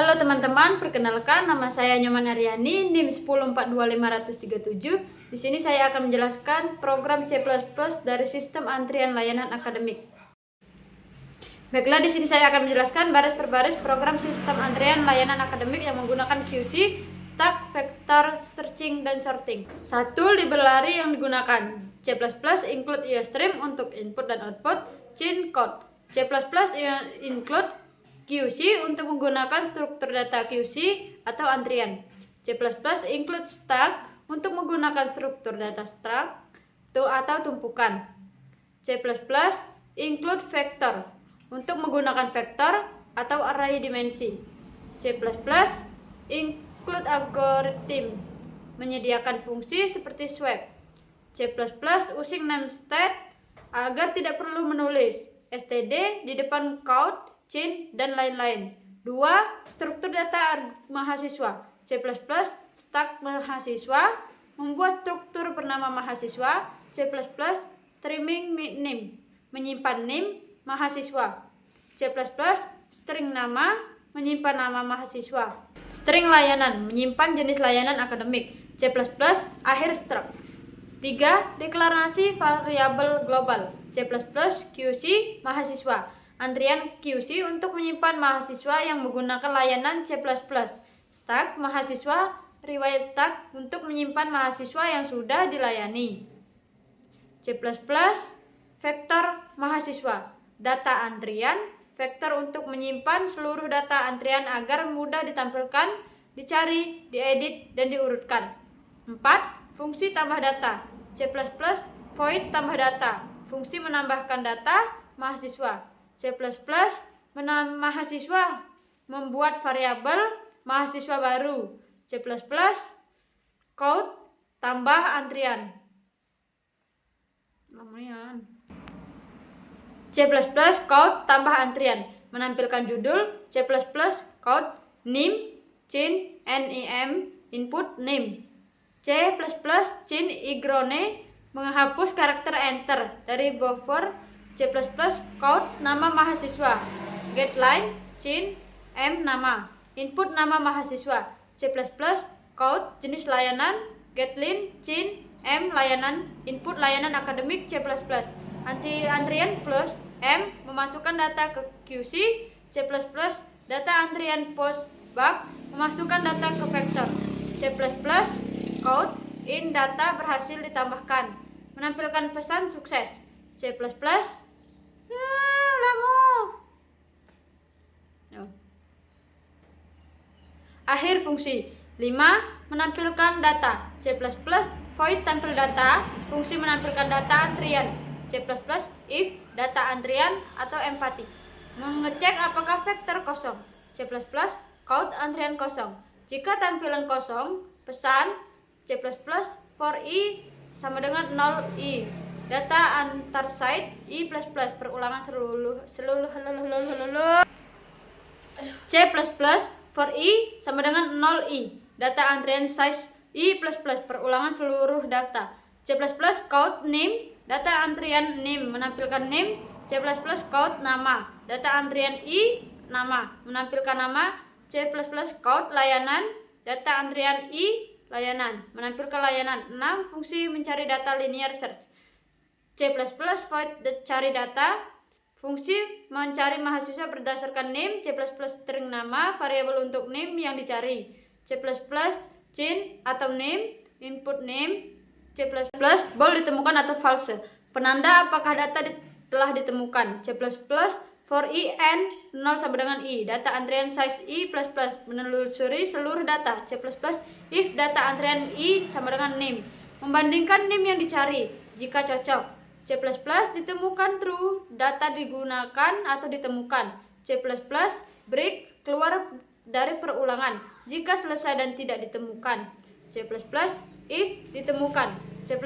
Halo teman-teman, perkenalkan nama saya Nyoman Aryani, NIM 1042537. Di sini saya akan menjelaskan program C++ dari sistem antrian layanan akademik. Baiklah, di sini saya akan menjelaskan baris per baris program sistem antrian layanan akademik yang menggunakan QC, stack, vector, searching, dan sorting. 1. Library yang digunakan C++ include IOStream untuk input dan output, Cin code. C++ include QC untuk menggunakan struktur data QC atau antrian. C++ include stack untuk menggunakan struktur data stack atau tumpukan. C++ include vector untuk menggunakan vektor atau array dimensi. C++ include algorithm menyediakan fungsi seperti swap. C++ using namespace agar tidak perlu menulis std di depan count, cin, dan lain-lain. 2. Struktur data mahasiswa. C++ stack mahasiswa membuat struktur bernama mahasiswa. C++ streaming name menyimpan name mahasiswa. C++ string nama menyimpan nama mahasiswa. String layanan menyimpan jenis layanan akademik. C++ akhir struct. 3. Deklarasi variabel global. C++ QC mahasiswa. Antrian QC untuk menyimpan mahasiswa yang menggunakan layanan C++. Stack mahasiswa riwayat stack untuk menyimpan mahasiswa yang sudah dilayani. C++ vektor mahasiswa. Data antrian vektor untuk menyimpan seluruh data antrian agar mudah ditampilkan, dicari, diedit, dan diurutkan. 4. Fungsi tambah data. C++ void tambah data. Fungsi menambahkan data mahasiswa. C++ mahasiswa membuat variabel mahasiswa baru. C++ code tambah antrian. C++ code tambah antrian menampilkan judul. C++ code name, cin, nim, input name. C++ cin igrone menghapus karakter enter dari buffer. C++ code nama mahasiswa. GetLine cin m nama input nama mahasiswa. C++ code jenis layanan. GetLine cin m layanan input layanan akademik. C++ antrian plus m memasukkan data ke QC. C++ data antrian post bug memasukkan data ke vektor. C++ code in data berhasil ditambahkan menampilkan pesan sukses. C++ akhir fungsi. 5. Menampilkan data. C++ void tampil data. Fungsi menampilkan data antrian. C++ if data antrian atau empty mengecek apakah vektor kosong. C++ count antrian kosong. Jika tampilan kosong, pesan. C++ for i sama dengan 0 i. Data antar site i++ perulangan C++ for i sama dengan 0 i. Data antrian size i++ perulangan seluruh data. C++ count name data antrian name menampilkan name. C++ count nama data antrian i nama menampilkan nama. C++ count layanan data antrian i layanan menampilkan layanan. 6. Fungsi mencari data linear search. C++ void cari data. Fungsi mencari mahasiswa berdasarkan name. C++ string nama variabel untuk name yang dicari. C++ cin atau name input name. C++ bold ditemukan atau false penanda apakah data telah ditemukan. C++ for i n 0 sama dengan i. Data antrian size i++ menelusuri seluruh data. C++ if data antrian i sama dengan name membandingkan name yang dicari. Jika cocok. C++ ditemukan true data digunakan atau ditemukan. C++ break keluar dari perulangan jika selesai dan tidak ditemukan. C++ if ditemukan. C++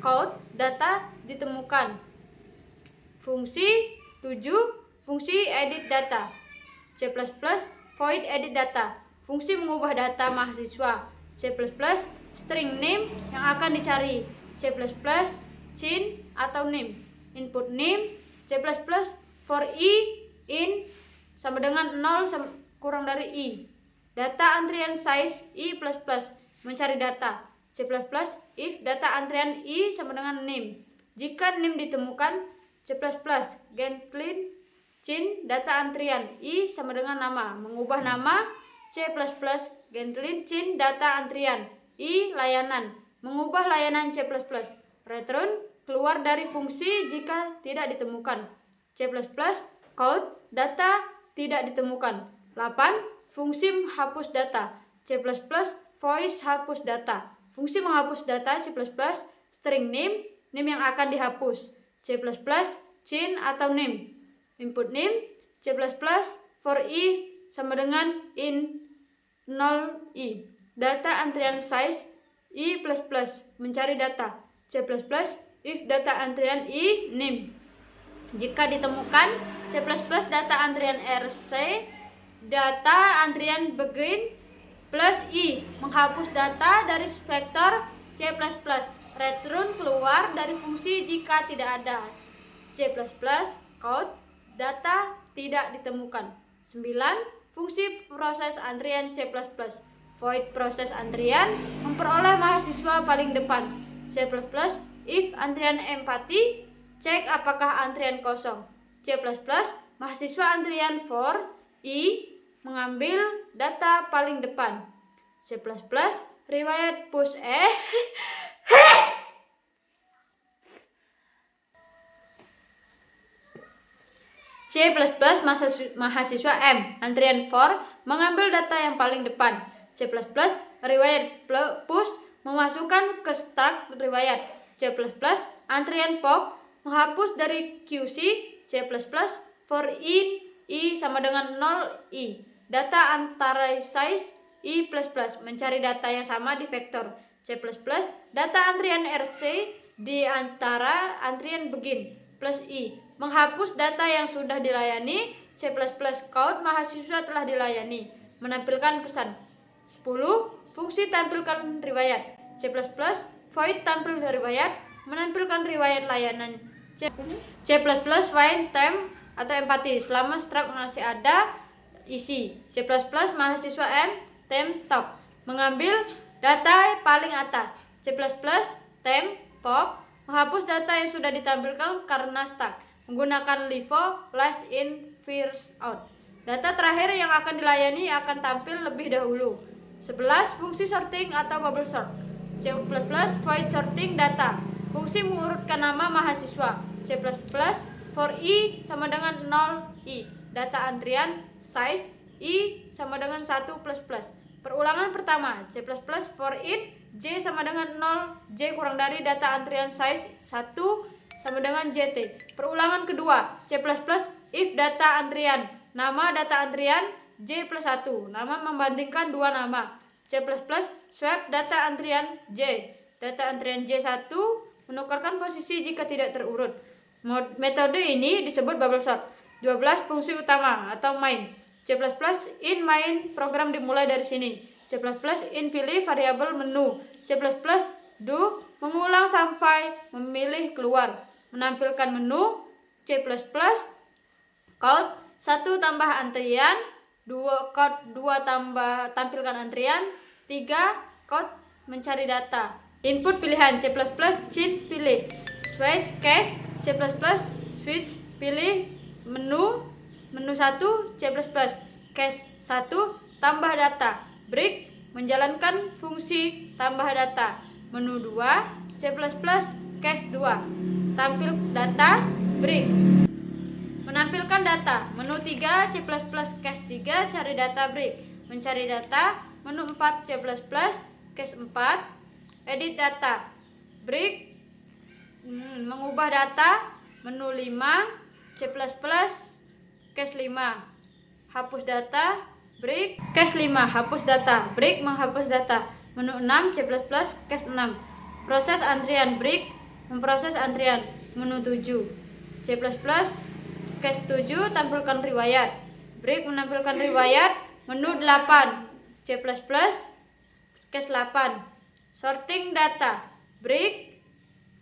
code data ditemukan. Fungsi 7. Fungsi edit data. C++ void edit data. Fungsi mengubah data mahasiswa. C++ string name yang akan dicari. C++ cin atau name input name. C++ for i in sama dengan 0 kurang dari I. Data antrian size I++, mencari data. C++ if data antrian I sama dengan name. Jika name ditemukan, C++ Gentlin Chin data antrian I sama dengan nama. Mengubah nama, C++ Gentlin Chin data antrian I layanan. Mengubah layanan C++. Return keluar dari fungsi jika tidak ditemukan. C++ code data tidak ditemukan. 8. Fungsi hapus data. C++ voice hapus data. Fungsi menghapus data C++ string name yang akan dihapus. C++ chin atau name. Input name C++ for I sama dengan in 0i. Data antrian size I++, mencari data. C++ if data antrian I name. Jika ditemukan, C++ data antrian RC data antrian begin plus I, menghapus data dari vektor C++. Return keluar dari fungsi jika tidak ada. C++ code data tidak ditemukan. 9. Fungsi proses antrian C++. Void proses antrian memperoleh mahasiswa paling depan. C++ if antrian empati cek apakah antrian kosong. C++ mahasiswa antrian for I mengambil data paling depan. C++ riwayat push C++ mahasiswa M antrian for mengambil data yang paling depan. C++ riwayat push memasukkan ke struct riwayat. C++ antrian pop menghapus dari QC. C++ for in I sama dengan 0i. Data antara size I++, mencari data yang sama di vektor. C++ data antrian RC di antara antrian begin plus I, menghapus data yang sudah dilayani. C++ code mahasiswa telah dilayani, menampilkan pesan. 10. Fungsi tampilkan riwayat. C++ void tampil riwayat, menampilkan riwayat layanan. C++ find time atau empati selama struct masih ada isi. C++ mahasiswa M temp top mengambil data paling atas. C++ temp pop menghapus data yang sudah ditampilkan karena stuck menggunakan LIFO last in first out. Data terakhir yang akan dilayani akan tampil lebih dahulu. 11. Fungsi sorting atau bubble sort. C++ void sorting data, fungsi mengurutkan nama mahasiswa. C++ for I sama dengan 0i. Data antrian size I sama dengan 1++. Perulangan pertama. C++ for in J sama dengan 0, J kurang dari data antrian size 1 sama dengan JT. Perulangan kedua. C++ if data antrian nama data antrian J plus 1. Nama membandingkan dua nama. C++ swap data antrian J. Data antrian J1 menukarkan posisi jika tidak terurut. Metode ini disebut bubble sort. 12. Fungsi utama atau main. C++ in main program dimulai dari sini. C++ in pilih variabel menu. C++ do mengulang sampai memilih keluar, menampilkan menu. C++ code 1 tambah antrian, 2 code 2 tambah tampilkan antrian, 3 code mencari data. Input pilihan. C++ chin pilih switch cache. C++ switch pilih menu 1. C++ cache 1 tambah data. Break menjalankan fungsi tambah data. Menu 2. C++ cache 2 tampil data. Break menampilkan data. Menu 3. C++ cache 3 cari data. Break mencari data. Menu 4. C++ cache 4 edit data. Break mengubah data. Menu 5. C++ cache 5 hapus data. Break cache 5 hapus data. Break menghapus data. Menu 6. C++ cache 6 proses antrian. Break memproses antrian. Menu 7. C++ cache 7 tampilkan riwayat. Break menampilkan riwayat. Menu 8. C++ cache 8 sorting data. Break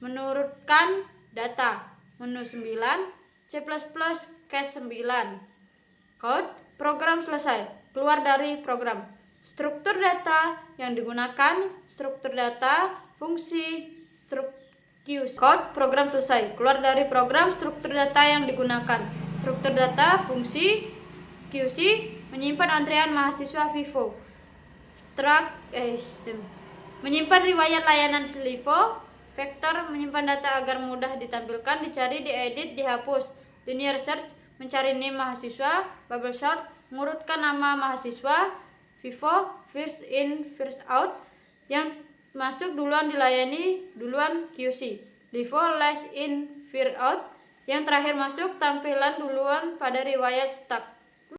menurutkan data. Menu 9. C++ cache 9 code program selesai. keluar dari program. Struktur data yang digunakan, struktur data, fungsi, QC. Code program selesai. Keluar dari program, struktur data yang digunakan. Struktur data, fungsi, QC, menyimpan antrian mahasiswa FIFO. Menyimpan riwayat layanan LIFO. Vektor, menyimpan data agar mudah ditampilkan, dicari, diedit, dihapus. Linear search, mencari name mahasiswa. Bubble sort, mengurutkan nama mahasiswa. FIFO, first in, first out, yang masuk duluan dilayani duluan QC. LIFO, last in, first out, yang terakhir masuk tampilan duluan pada riwayat stuck.